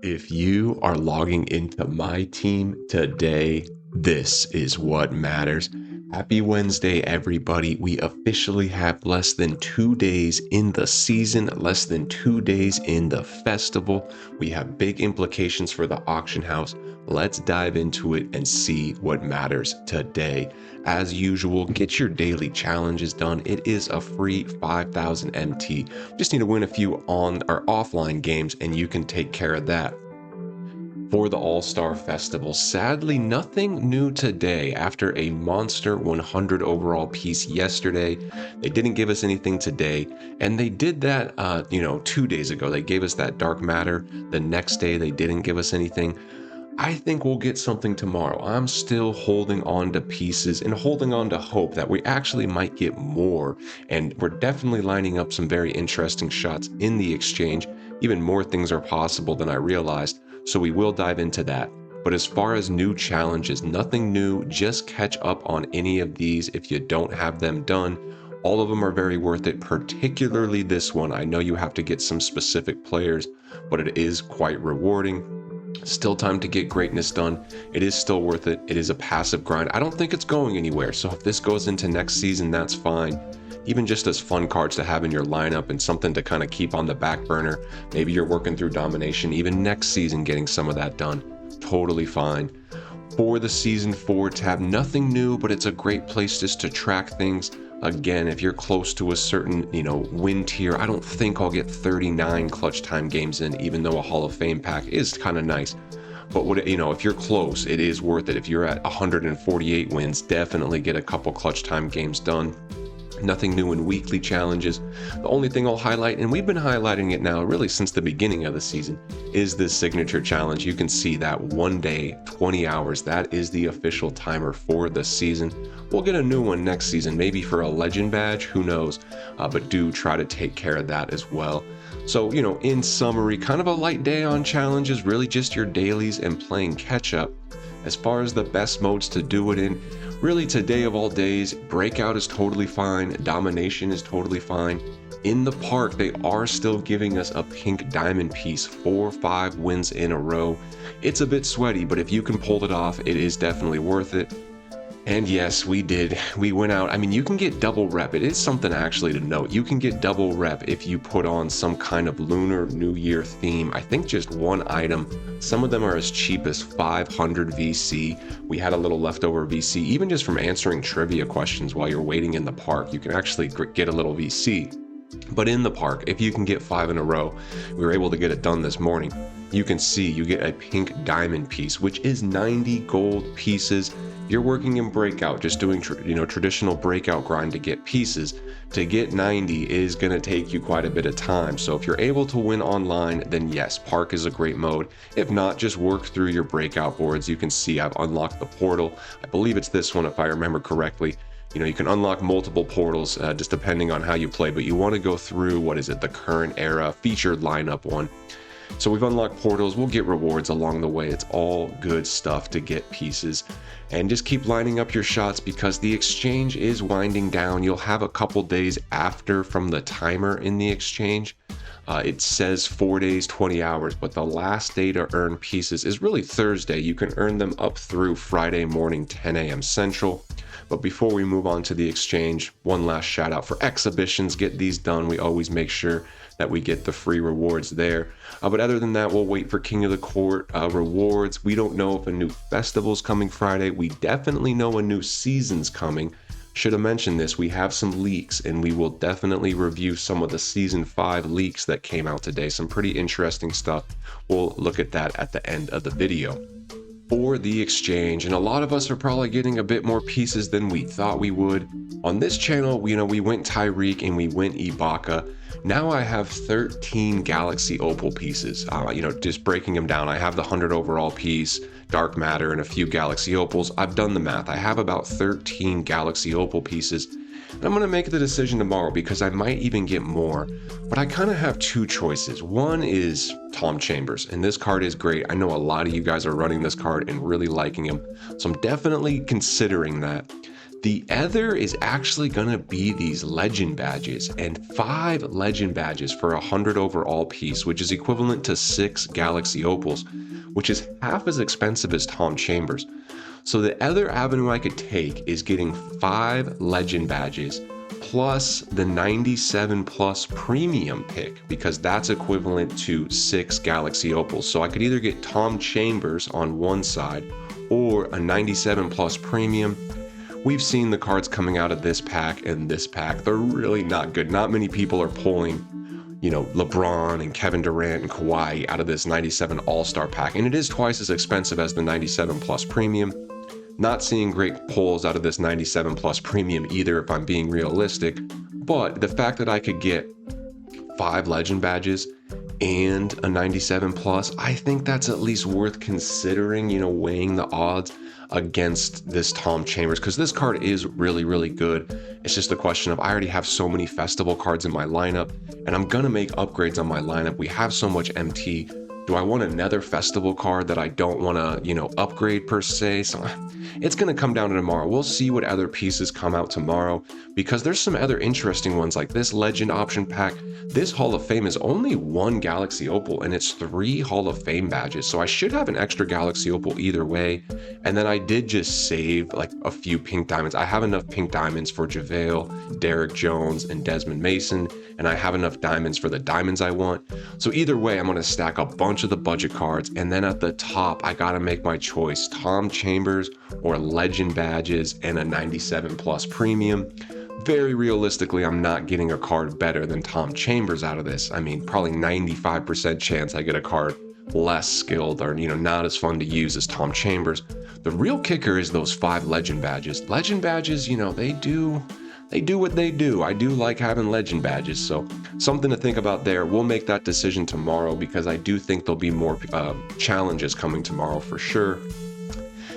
If you are logging into Myteam today, this is what matters. Happy Wednesday, everybody. We officially have less than 2 days in the season, less than 2 days in the festival. We have big implications for the auction house. Let's dive into it and see what matters today. As usual, get your daily challenges done. It is a free 5,000 MT. Just need to win a few on or offline games and you can take care of that. For the All-Star Festival, sadly, nothing new today. After a monster 100 overall piece yesterday, they didn't give us anything today, and they did that, 2 days ago. They gave us that dark matter. The next day, they didn't give us anything. I think we'll get something tomorrow. I'm still holding on to pieces and holding on to hope that we actually might get more, and we're definitely lining up some very interesting shots in the exchange. Even more things are possible than I realized, so we will dive into that. But as far as new challenges, nothing new. Just catch up on any of these if you don't have them done. All of them are very worth it, particularly this one. I know you have to get some specific players, but it is quite rewarding. Still time to get greatness done. It is still worth it. It is a passive grind. I don't think it's going anywhere. So if this goes into next season, that's fine. Even just as fun cards to have in your lineup and something to kind of keep on the back burner. Maybe you're working through domination, even next season, getting some of that done. Totally fine. For the season 4 tab, nothing new, but it's a great place just to track things. Again, if you're close to a certain, win tier, I don't think I'll get 39 clutch time games in, even though a Hall of Fame pack is kind of nice. But if you're close, it is worth it. If you're at 148 wins, definitely get a couple clutch time games done. Nothing new in weekly challenges. The only thing I'll highlight, and we've been highlighting it now really since the beginning of the season, is this signature challenge. You can see that 1 day, 20 hours, that is the official timer for the season. We'll get a new one next season, maybe for a legend badge, who knows, but do try to take care of that as well. So, in summary, kind of a light day on challenges, really just your dailies and playing catch up. As far as the best modes to do it in, really today of all days, breakout is totally fine, domination is totally fine. In the park, they are still giving us a pink diamond piece, 4 or 5 wins in a row. It's a bit sweaty, but if you can pull it off, it is definitely worth it. And yes, we did. We went out. I mean, you can get double rep. It is something actually to note. You can get double rep if you put on some kind of Lunar New Year theme. I think just one item. Some of them are as cheap as 500 VC. We had a little leftover VC, even just from answering trivia questions while you're waiting in the park. You can actually get a little VC. But in the park, if you can get 5 in a row, we were able to get it done this morning. You can see you get a pink diamond piece, which is 90 gold pieces. You're working in breakout, just doing traditional breakout grind to get pieces. To get 90 is going to take you quite a bit of time. So if you're able to win online, then yes, park is a great mode. If not, just work through your breakout boards. You can see I've unlocked the portal. I believe it's this one if I remember correctly. You can unlock multiple portals just depending on how you play, but you want to go through, the current era featured lineup one. So we've unlocked portals, we'll get rewards along the way. It's all good stuff to get pieces. And just keep lining up your shots because the exchange is winding down. You'll have a couple days after from the timer in the exchange. It says 4 days, 20 hours, but the last day to earn pieces is really Thursday. You can earn them up through Friday morning, 10 a.m. Central. But before we move on to the exchange, one last shout out for exhibitions. Get these done. We always make sure that we get the free rewards there. But other than that, we'll wait for King of the Court rewards. We don't know if a new festival's coming Friday. We definitely know a new season's coming. Should have mentioned this, we have some leaks and we will definitely review some of the season 5 leaks that came out today. Some pretty interesting stuff. We'll look at that at the end of the video. For the exchange, and a lot of us are probably getting a bit more pieces than we thought we would. On this channel, we went Tyreek and we went Ibaka. Now I have 13 Galaxy Opal pieces, just breaking them down. I have the 100 overall piece, Dark Matter, and a few Galaxy Opals. I've done the math. I have about 13 Galaxy Opal pieces. And I'm going to make the decision tomorrow because I might even get more. But I kind of have 2 choices. One is Tom Chambers, and this card is great. I know a lot of you guys are running this card and really liking him. So I'm definitely considering that. The other is actually going to be these legend badges, and 5 legend badges for 100 overall piece, which is equivalent to 6 Galaxy Opals, which is half as expensive as Tom Chambers. So the other avenue I could take is getting 5 legend badges plus the 97 plus premium pick, because that's equivalent to 6 Galaxy Opals. So I could either get Tom Chambers on one side or a 97 plus premium. We've seen the cards coming out of this pack and this pack. They're really not good. Not many people are pulling, LeBron and Kevin Durant and Kawhi out of this 97 All-Star pack. And it is twice as expensive as the 97 plus premium. Not seeing great pulls out of this 97 plus premium either, if I'm being realistic. But the fact that I could get 5 legend badges and a 97 plus, I think that's at least worth considering, weighing the odds against this Tom Chambers, because this card is really, really good. It's just a question of, I already have so many festival cards in my lineup, and I'm gonna make upgrades on my lineup. We have so much MT. Do I want another festival card that I don't want to, upgrade per se? So it's going to come down to tomorrow. We'll see what other pieces come out tomorrow, because there's some other interesting ones like this legend option pack. This Hall of Fame is only 1 Galaxy Opal, and it's 3 Hall of Fame badges. So I should have an extra Galaxy Opal either way. And then I did just save like a few pink diamonds. I have enough pink diamonds for JaVale, Derek Jones, and Desmond Mason. And I have enough diamonds for the diamonds I want. So either way, I'm going to stack a bunch of the budget cards, and then at the top I gotta make my choice: Tom Chambers or legend badges and a 97 plus premium. Very realistically, I'm not getting a card better than Tom Chambers out of this. I mean, probably 95% chance I get a card less skilled or not as fun to use as Tom Chambers. The real kicker is those 5 legend badges. Legend badges, they do what they do. I do like having legend badges, so something to think about there. We'll make that decision tomorrow, because I do think there'll be more challenges coming tomorrow for sure.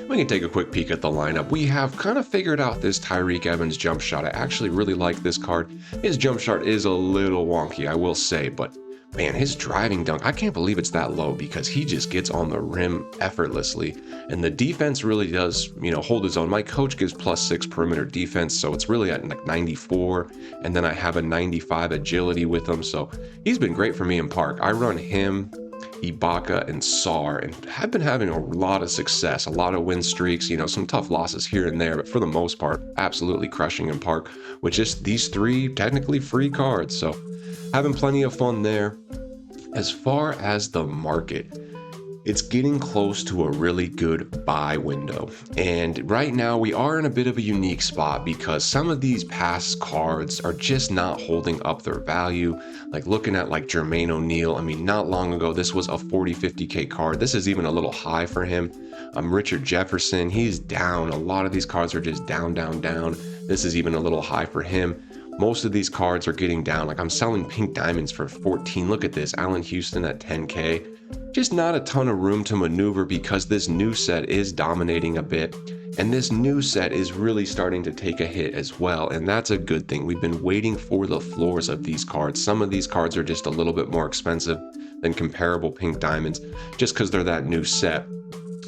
We can take a quick peek at the lineup. We have kind of figured out this Tyreke Evans jump shot. I actually really like this card. His jump shot is a little wonky, I will say, but man, his driving dunk, I can't believe it's that low, because he just gets on the rim effortlessly. And the defense really does, hold his own. My coach gives +6 perimeter defense, so it's really at like 94. And then I have a 95 agility with him. So he's been great for me in park. I run him, Ibaka, and Sar, and have been having a lot of success, a lot of win streaks, some tough losses here and there, but for the most part, absolutely crushing in park with just these 3 technically free cards. So having plenty of fun there. As far as the market, it's getting close to a really good buy window. And right now we are in a bit of a unique spot, because some of these past cards are just not holding up their value. Like looking at like Jermaine O'Neal, I mean, not long ago, this was a 40-50K card. This is even a little high for him. Richard Jefferson, he's down. A lot of these cards are just down, down, down. This is even a little high for him. Most of these cards are getting down. Like I'm selling pink diamonds for 14. Look at this, Allen Houston at 10K. Just not a ton of room to maneuver, because this new set is dominating a bit. And this new set is really starting to take a hit as well. And that's a good thing. We've been waiting for the floors of these cards. Some of these cards are just a little bit more expensive than comparable pink diamonds, just because they're that new set.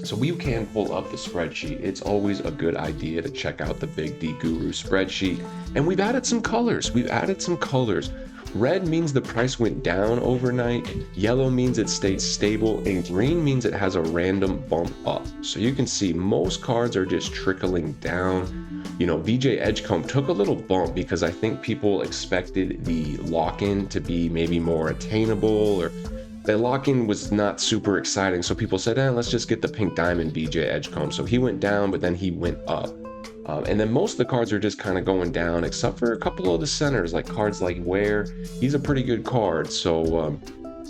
So we can pull up the spreadsheet. It's always a good idea to check out the Big D Guru spreadsheet. And we've added some colors. Red means the price went down overnight. Yellow means it stayed stable. And green means it has a random bump up. So you can see most cards are just trickling down. VJ Edgecomb took a little bump, because I think people expected the lock-in to be maybe more attainable, or the lock-in was not super exciting, so people said, let's just get the pink diamond VJ Edgecomb. So he went down, but then he went up. And then most of the cards are just kind of going down, except for a couple of the centers, like cards like Ware. He's a pretty good card, so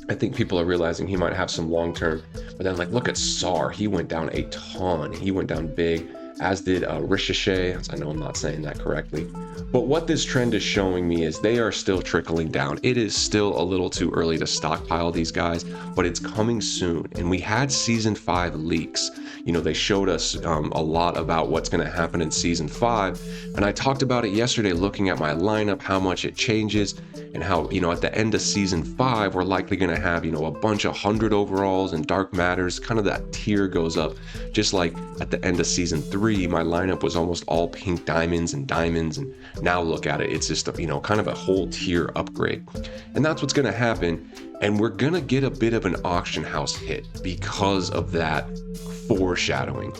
I think people are realizing he might have some long-term. But then look at Sar, he went down a ton. He went down big, as did Ricochet. I know I'm not saying that correctly. But what this trend is showing me is they are still trickling down. It is still a little too early to stockpile these guys, but it's coming soon. And we had season 5 leaks. They showed us a lot about what's going to happen in season 5. And I talked about it yesterday, looking at my lineup, how much it changes, and how, at the end of season 5, we're likely going to have, a bunch of 100 overalls and dark matters. Kind of that tier goes up. Just like at the end of season 3, my lineup was almost all pink diamonds. And now look at it, it's just kind of a whole tier upgrade. And that's what's going to happen. And we're going to get a bit of an auction house hit because of that foreshadowing.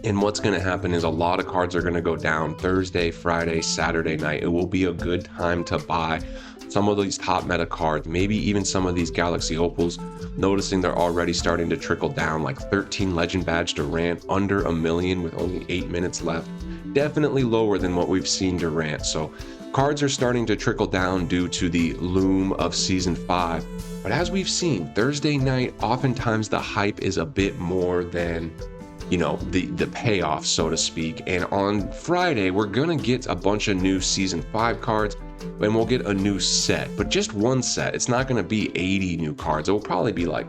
And what's going to happen is a lot of cards are going to go down Thursday, Friday, Saturday night. It will be a good time to buy some of these top meta cards, maybe even some of these Galaxy Opals. Noticing they're already starting to trickle down, like 13 Legend Badge Durant, under 1 million with only 8 minutes left. Definitely lower than what we've seen Durant. So cards are starting to trickle down due to the loom of season 5. But as we've seen, Thursday night, oftentimes the hype is a bit more than the payoff, so to speak. And on Friday, we're gonna get a bunch of new season 5 cards, and we'll get a new set, but just one set. It's not gonna be 80 new cards. It will probably be like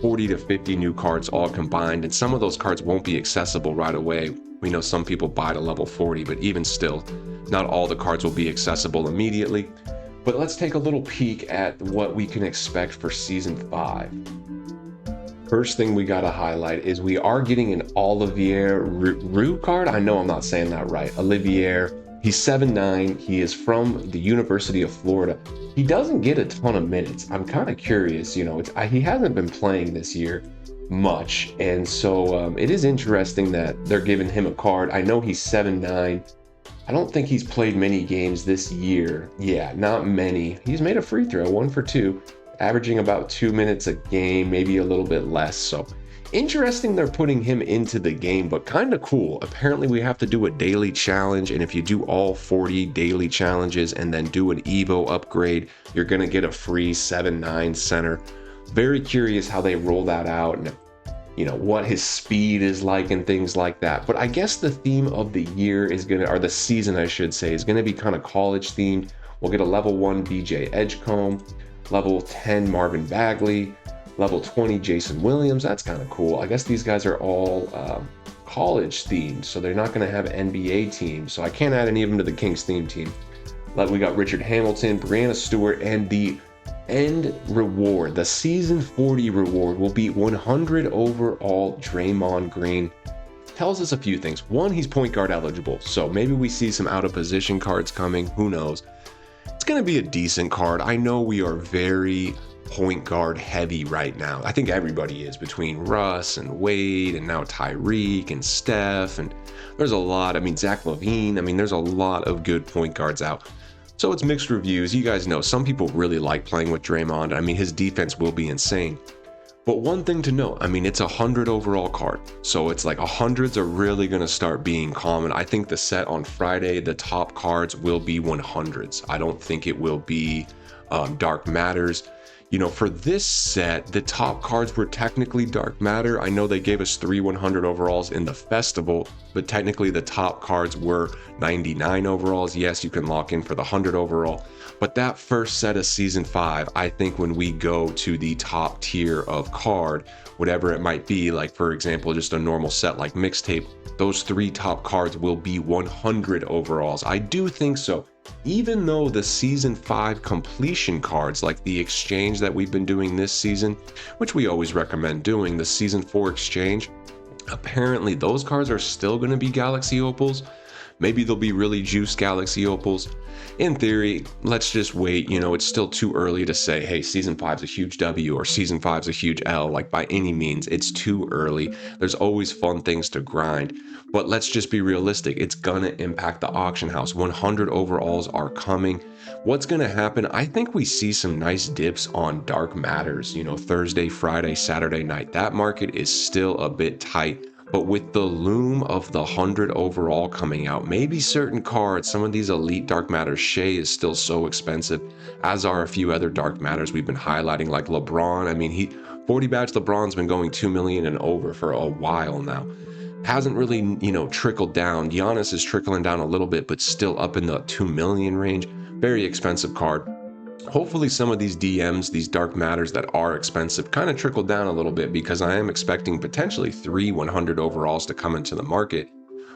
40 to 50 new cards all combined, and some of those cards won't be accessible right away. We know some people buy to level 40, but even still, not all the cards will be accessible immediately. But let's take a little peek at what we can expect for season 5. First thing we gotta highlight is we are getting an Olivier Roux card. I know I'm not saying that right. Olivier, he's 7'9". He is from the University of Florida. He doesn't get a ton of minutes. I'm kind of curious, he hasn't been playing this year much. And so it is interesting that they're giving him a card. I know he's 7'9". I don't think he's played many games this year. Yeah, not many. He's made a free throw, 1 for 2. Averaging about 2 minutes a game, maybe a little bit less. So interesting they're putting him into the game, but kind of cool. Apparently we have to do a daily challenge, and if you do all 40 daily challenges and then do an Evo upgrade, you're going to get a free 7'9" center. Very curious how they roll that out, and what his speed is like and things like that. But I guess the theme of the year is or the season I should say, is going to be kind of college themed. We'll get a level 1 BJ Edgecombe, level 10 Marvin Bagley, level 20 Jason Williams. That's kind of cool. I guess these guys are all college themed, so they're not going to have NBA teams. So I can't add any of them to the Kings theme team. We got Richard Hamilton, Brianna Stewart, and the end reward, the season 40 reward, will be 100 overall Draymond Green. Tells us a few things. One, he's point guard eligible, so maybe we see some out of position cards coming. Who knows? It's going to be a decent card. I know we are very point guard heavy right now. I think everybody is, between Russ and Wade and now Tyreek and Steph, and there's a lot. Zach LaVine. There's a lot of good point guards out. So it's mixed reviews. You guys know some people really like playing with Draymond. His defense will be insane. But one thing to note, it's a 100 overall card. So it's like 100s are really going to start being common. I think the set on Friday, the top cards will be 100s. I don't think it will be dark matters. For this set, the top cards were technically dark matter. I know they gave us 3 100 overalls in the festival, but technically the top cards were 99 overalls. Yes, you can lock in for the 100 overall. But that first set of season 5, I think when we go to the top tier of card, whatever it might be, like for example, just a normal set like mixtape, those 3 top cards will be 100 overalls. I do think so. Even though the season 5 completion cards, like the exchange that we've been doing this season, which we always recommend doing, the season 4 exchange, apparently those cards are still going to be Galaxy Opals. Maybe they'll be really juiced Galaxy Opals. In theory, let's just wait. It's still too early to say, hey, season 5's a huge W or season 5's a huge L. Like, by any means, it's too early. There's always fun things to grind. But let's just be realistic. It's gonna impact the auction house. 100 overalls are coming. What's gonna happen? I think we see some nice dips on dark matters, Thursday, Friday, Saturday night. That market is still a bit tight. But with the loom of the 100 overall coming out, maybe certain cards, some of these elite dark matters, Shea is still so expensive, as are a few other dark matters we've been highlighting, like LeBron. 40 badge LeBron's been going 2 million and over for a while now. Hasn't really, trickled down. Giannis is trickling down a little bit, but still up in the 2 million range. Very expensive card. Hopefully some of these DMs, these dark matters that are expensive, kind of trickle down a little bit, because I am expecting potentially 3 100 overalls to come into the market.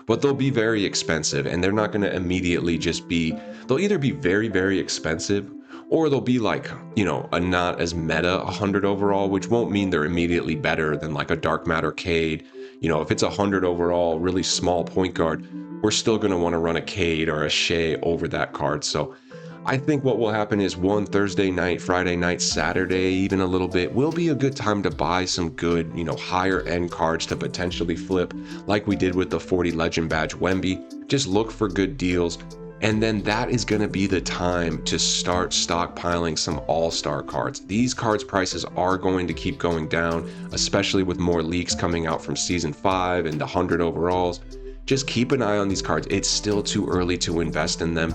But they'll be very expensive, and they're not going to immediately just be, they'll either be very, very expensive, or they'll be like, a not as meta 100 overall, which won't mean they're immediately better than like a dark matter Cade. If it's a 100 overall, really small point guard, we're still going to want to run a Cade or a Shea over that card. So I think what will happen is Thursday night, Friday night, Saturday, even a little bit, will be a good time to buy some good, higher end cards to potentially flip, like we did with the 40 Legend Badge Wemby. Just look for good deals. And then that is going to be the time to start stockpiling some all-star cards. These cards prices are going to keep going down, especially with more leaks coming out from Season 5 and the 100 overalls. Just keep an eye on these cards. It's still too early to invest in them.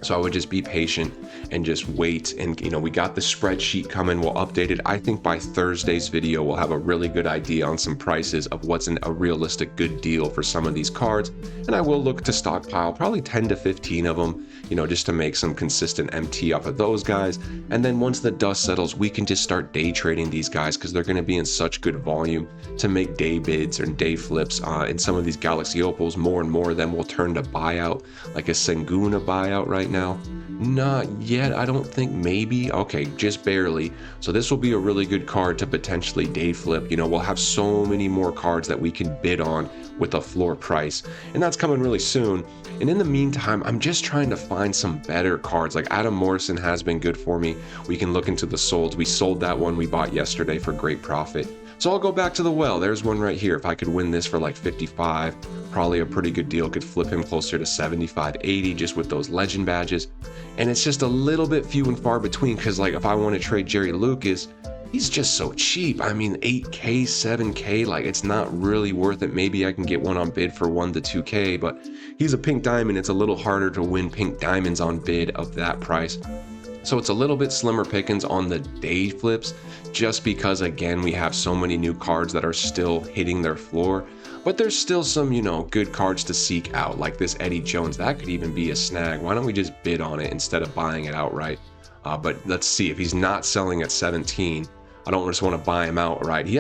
So I would just be patient and just wait. And, we got the spreadsheet coming. We'll update it. I think by Thursday's video, we'll have a really good idea on some prices of what's a realistic good deal for some of these cards. And I will look to stockpile probably 10 to 15 of them, just to make some consistent MT off of those guys. And then once the dust settles, we can just start day trading these guys, because they're going to be in such good volume to make day bids or day flips. In some of these Galaxy Opals, more and more of them will turn to buyout, like a Sengun buyout right now. Not yet, I don't think. Maybe. Okay, just barely. So this will be a really good card to potentially day flip. We'll have so many more cards that we can bid on with a floor price, and that's coming really soon. And in the meantime, I'm just trying to find some better cards. Like Adam Morrison has been good for me. We can look into the solds. We sold that one we bought yesterday for great profit. So I'll go back to the well. There's one right here. If I could win this for like 55, probably a pretty good deal. Could flip him closer to 75, 80 just with those legend badges. And it's just a little bit few and far between, because like if I want to trade Jerry Lucas, he's just so cheap. I mean, 8K, 7K, like it's not really worth it. Maybe I can get one on bid for 1 to 2K, but he's a pink diamond. It's a little harder to win pink diamonds on bid of that price. So it's a little bit slimmer pickings on the day flips, just because, again, we have so many new cards that are still hitting their floor. But there's still some, good cards to seek out, like this Eddie Jones. That could even be a snag. Why don't we just bid on it instead of buying it outright? But let's see, if he's not selling at 17, I don't just want to buy him outright. He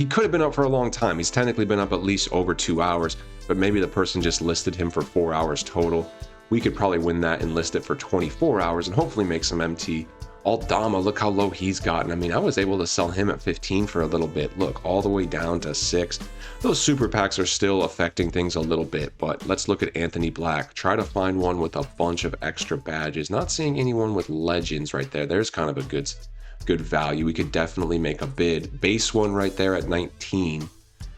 could have been up for a long time. He's technically been up at least over 2 hours, but maybe the person just listed him for 4 hours total. We could probably win that and list it for 24 hours and hopefully make some MT. Aldama, look how low he's gotten. I mean, I was able to sell him at 15 for a little bit. Look, all the way down to 6. Those super packs are still affecting things a little bit, but let's look at Anthony Black. Try to find one with a bunch of extra badges. Not seeing anyone with legends right there. There's kind of a good value. We could definitely make a bid. Base one right there at 19.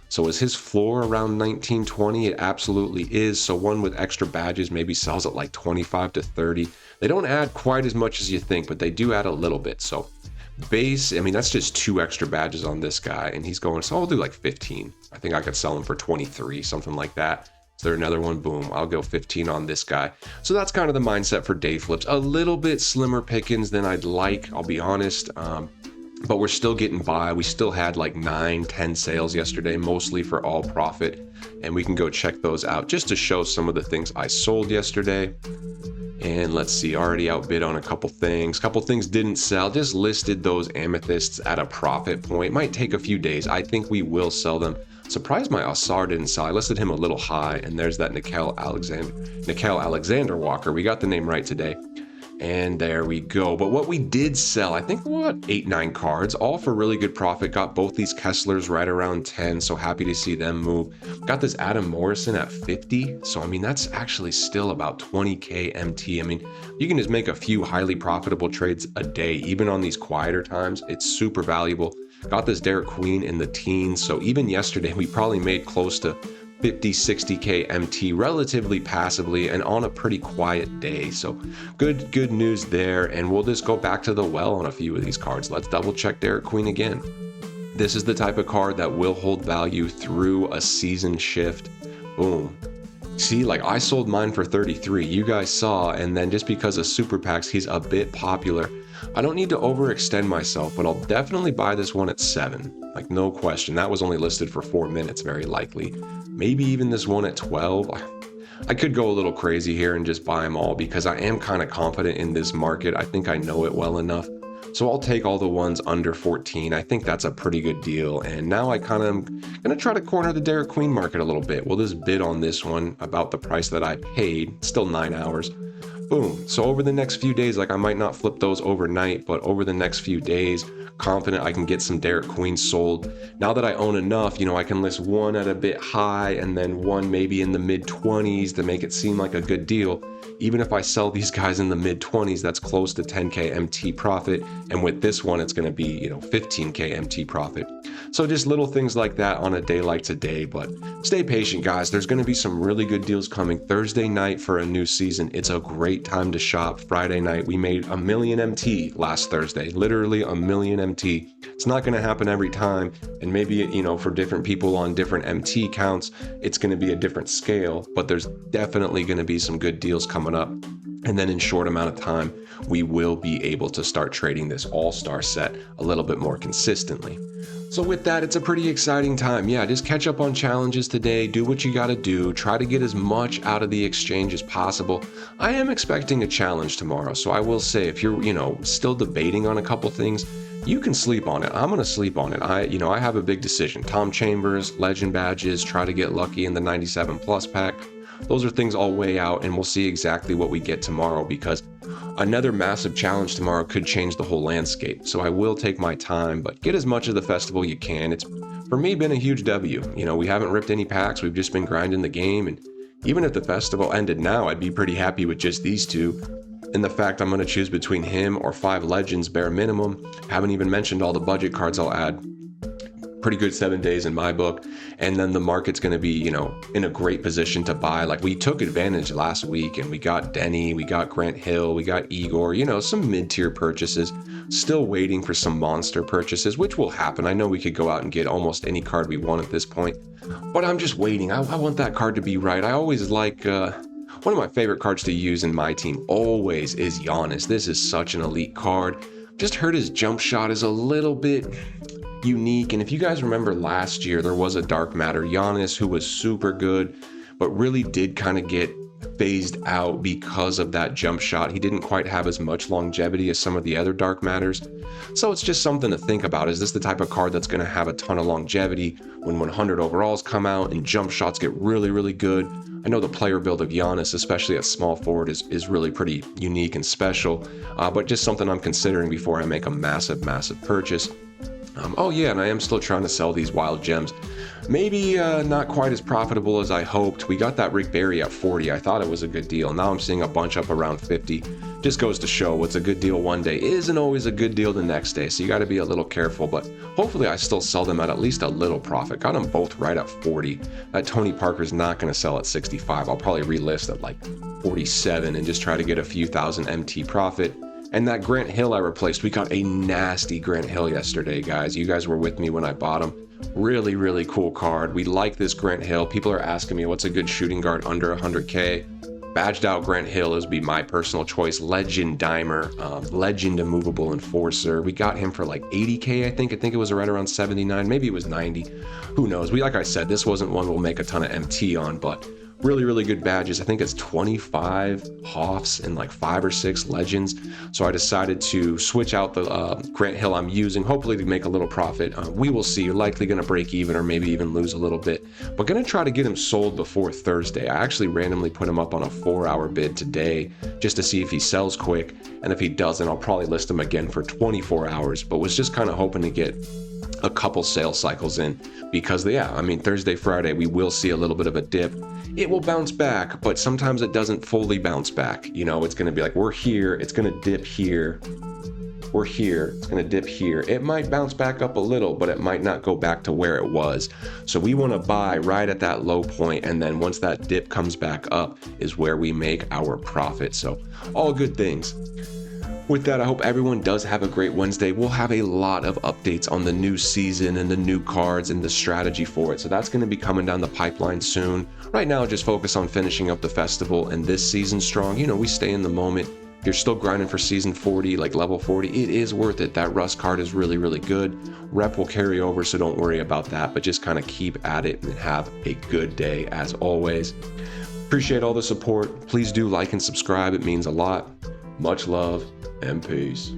So is his floor around 19, 20? It absolutely is. So one with extra badges maybe sells at like 25 to 30. They don't add quite as much as you think, but they do add a little bit. So base, I mean, that's just 2 extra badges on this guy, and he's going, so I'll do like 15. I think I could sell him for 23, something like that. Is there another one? Boom, I'll go 15 on this guy. So that's kind of the mindset for day flips. A little bit slimmer pickings than I'd like, I'll be honest. But we're still getting by. We still had like 9, 10 sales yesterday, mostly for all profit. And we can go check those out just to show some of the things I sold yesterday. And let's see, already outbid on a couple things. Couple things didn't sell, just listed those amethysts at a profit point. Might take a few days. I think we will sell them. Surprised my Asar didn't sell. I listed him a little high, and there's that Nickel Alexander Walker. We got the name right today. And there we go. But what we did sell, I think, 8, 9 cards, all for really good profit. Got both these Kesslers right around 10, so happy to see them move. Got this Adam Morrison at 50, so I mean, that's actually still about 20K MT. I mean, you can just make a few highly profitable trades a day, even on these quieter times. It's super valuable. Got this Derek Queen in the teens, so even yesterday, we probably made close to 50, 60K MT relatively passively and on a pretty quiet day. So good news there. And we'll just go back to the well on a few of these cards. Let's double check Derek Queen again. This is the type of card that will hold value through a season shift. Boom. See, like I sold mine for 33. You guys saw, and then just because of super packs, he's a bit popular. I don't need to overextend myself, but I'll definitely buy this one at 7. Like, no question. That was only listed for 4 minutes, very likely. Maybe even this one at 12. I could go a little crazy here and just buy them all because I am kind of confident in this market. I think I know it well enough. So I'll take all the ones under 14. I think that's a pretty good deal. And now I kind of am going to try to corner the Derek Queen market a little bit. We'll just bid on this one about the price that I paid. Still 9 hours. Boom. So over the next few days, like I might not flip those overnight, but over the next few days, confident I can get some Derek Queen sold. Now that I own enough, I can list one at a bit high and then one maybe in the mid 20s to make it seem like a good deal. Even if I sell these guys in the mid 20s, that's close to 10K MT profit. And with this one, it's going to be, 15K MT profit. So just little things like that on a day like today, but stay patient, guys. There's going to be some really good deals coming Thursday night for a new season. It's a great time to shop. Friday night, we made a million MT last Thursday, literally a million MT. It's not going to happen every time. And maybe, for different people on different MT counts, it's going to be a different scale, but there's definitely going to be some good deals coming up. And then in short amount of time, we will be able to start trading this all-star set a little bit more consistently. So with that, it's a pretty exciting time. Yeah, just catch up on challenges today, do what you gotta do, try to get as much out of the exchange as possible. I am expecting a challenge tomorrow, so I will say if you're, still debating on a couple things, you can sleep on it. I'm gonna sleep on it. I have a big decision. Tom Chambers, legend badges, try to get lucky in the 97 plus pack. Those are things I'll weigh out, and we'll see exactly what we get tomorrow, because another massive challenge tomorrow could change the whole landscape. So I will take my time, but get as much of the festival you can. It's, for me, been a huge W. We haven't ripped any packs. We've just been grinding the game. And even if the festival ended now, I'd be pretty happy with just these two. And the fact I'm going to choose between him or 5 legends bare minimum. Haven't even mentioned all the budget cards I'll add. Pretty good 7 days in my book. And then the market's going to be, in a great position to buy. Like, we took advantage last week and we got Denny, we got Grant Hill, we got Igor, some mid-tier purchases. Still waiting for some monster purchases, which will happen. I know we could go out and get almost any card we want at this point, but I'm just waiting. I want that card to be right. I always like, one of my favorite cards to use in my team always is Giannis. This is such an elite card. Just heard his jump shot is a little bit unique. And if you guys remember last year, there was a dark matter Giannis who was super good, but really did kind of get phased out because of that jump shot. He didn't quite have as much longevity as some of the other dark matters. So it's just something to think about. Is this the type of card that's going to have a ton of longevity when 100 overalls come out and jump shots get really, really good? I know the player build of Giannis, especially at small forward, is really pretty unique and special, but just something I'm considering before I make a massive, massive purchase. Oh yeah, and I am still trying to sell these wild gems. Maybe not quite as profitable as I hoped. We got that Rick Barry at 40. I thought it was a good deal. Now I'm seeing a bunch up around 50. Just goes to show what's a good deal one day isn't always a good deal the next day. So you got to be a little careful, but hopefully I still sell them at least a little profit. Got them both right at 40. That Tony Parker's not going to sell at 65. I'll probably relist at like 47 and just try to get a few thousand MT profit. And that Grant Hill I replaced, we got a nasty Grant Hill yesterday, guys. You guys were with me when I bought him. Really, really cool card. We like this Grant Hill. People are asking me what's a good shooting guard under 100K. Badged out Grant Hill is be my personal choice. Legend Dimer, legend immovable enforcer. We got him for like 80K, I think. I think it was right around 79. Maybe it was 90. Who knows? Like I said, this wasn't one we'll make a ton of MT on, but really, really good badges. I think it's 25 Hoffs and like 5 or 6 legends. So I decided to switch out the Grant Hill I'm using, hopefully to make a little profit. We will see. You're likely going to break even or maybe even lose a little bit. But going to try to get him sold before Thursday. I actually randomly put him up on a 4-hour bid today just to see if he sells quick. And if he doesn't, I'll probably list him again for 24 hours. But was just kind of hoping to get a couple sales cycles in because Thursday, Friday, we will see a little bit of a dip. It will bounce back, but sometimes it doesn't fully bounce back. It's going to be like, we're here, it's going to dip here. We're here, it's going to dip here. It might bounce back up a little, but it might not go back to where it was. So we want to buy right at that low point, and then once that dip comes back up is where we make our profit. So all good things. With that, I hope everyone does have a great Wednesday. We'll have a lot of updates on the new season and the new cards and the strategy for it. So that's going to be coming down the pipeline soon. Right now, just focus on finishing up the festival and this season strong. We stay in the moment, If you're still grinding for season 40, like level 40, it is worth it. That Rust card is really, really good. Rep will carry over, so don't worry about that, but just kind of keep at it and have a good day as always. Appreciate all the support. Please do like and subscribe. It means a lot. Much love and peace.